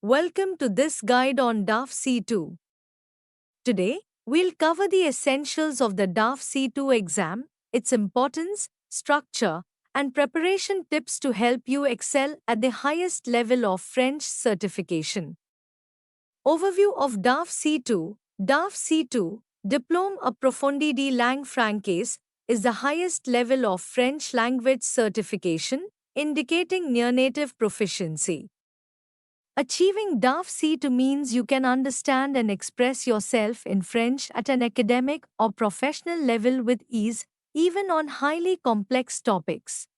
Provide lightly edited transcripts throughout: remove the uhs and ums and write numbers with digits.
Welcome to this guide on DALF C2. Today, we'll cover the essentials of the DALF C2 exam, its importance, structure, and preparation tips to help you excel at the highest level of French certification. Overview of DALF C2. DALF C2, Diplôme Approfondi de Langue Française, is the highest level of French language certification, indicating near-native proficiency. Achieving DALF C2 means you can understand and express yourself in French at an academic or professional level with ease, even on highly complex topics.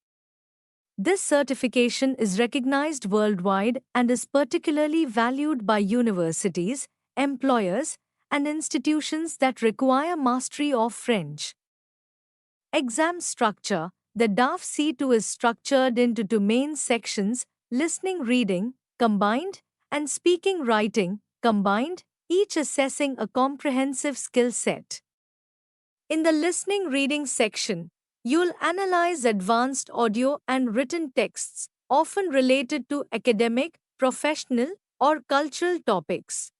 This certification is recognized worldwide and is particularly valued by universities, employers, and institutions that require mastery of French. Exam structure. The DALF C2 is structured into two main sections: listening reading, combined, and speaking writing, combined, each assessing a comprehensive skill set. In the listening reading section, you'll analyze advanced audio and written texts, often related to academic, professional, or cultural topics.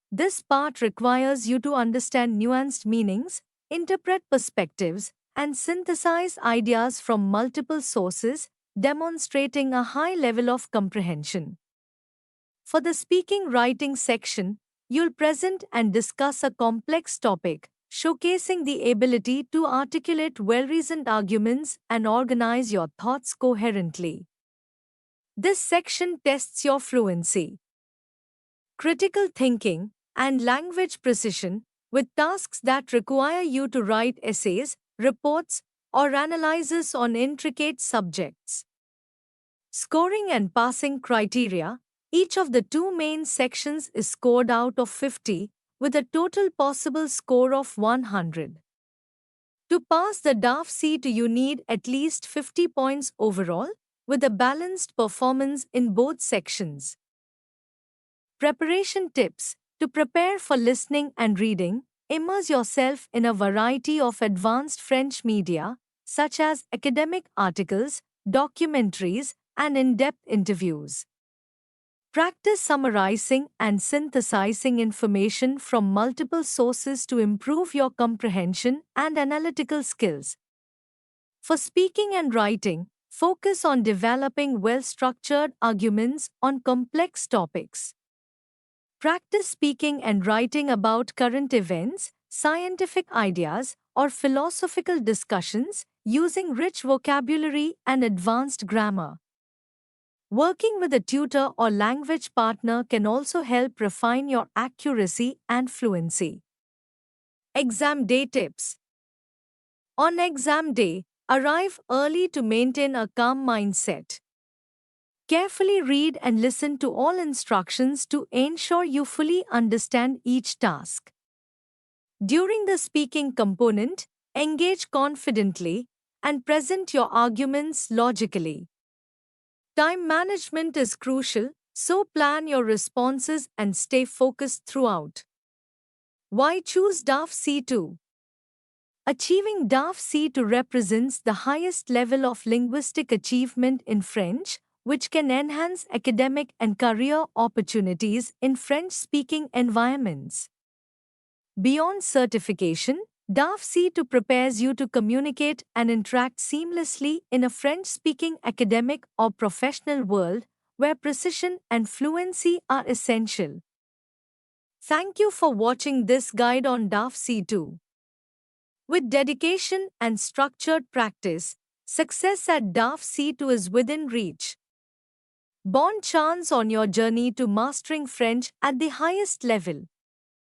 This part requires you to understand nuanced meanings, interpret perspectives, and synthesize ideas from multiple sources, demonstrating a high level of comprehension. For the speaking-writing section, you'll present and discuss a complex topic, showcasing the ability to articulate well-reasoned arguments and organize your thoughts coherently. This section tests your fluency, critical thinking, and language precision, with tasks that require you to write essays, reports, or analysis on intricate subjects. Scoring and passing criteria. Each of the two main sections is scored out of 50, with a total possible score of 100. To pass the DALF C2, you need at least 50 points overall, with a balanced performance in both sections. Preparation tips. To prepare for listening and reading, immerse yourself in a variety of advanced French media, such as academic articles, documentaries, and in-depth interviews. Practice summarizing and synthesizing information from multiple sources to improve your comprehension and analytical skills. For speaking and writing, focus on developing well-structured arguments on complex topics. Practice speaking and writing about current events, scientific ideas, or philosophical discussions using rich vocabulary and advanced grammar. Working with a tutor or language partner can also help refine your accuracy and fluency. Exam day tips. On exam day, arrive early to maintain a calm mindset. Carefully read and listen to all instructions to ensure you fully understand each task. During the speaking component, engage confidently and present your arguments logically. Time management is crucial, so plan your responses and stay focused throughout. Why choose DALF C2? Achieving DALF C2 represents the highest level of linguistic achievement in French, which can enhance academic and career opportunities in French-speaking environments. Beyond certification, DALF C2 prepares you to communicate and interact seamlessly in a French-speaking academic or professional world where precision and fluency are essential. Thank you for watching this guide on DALF C2. With dedication and structured practice, success at DALF C2 is within reach. Bon chance on your journey to mastering French at the highest level.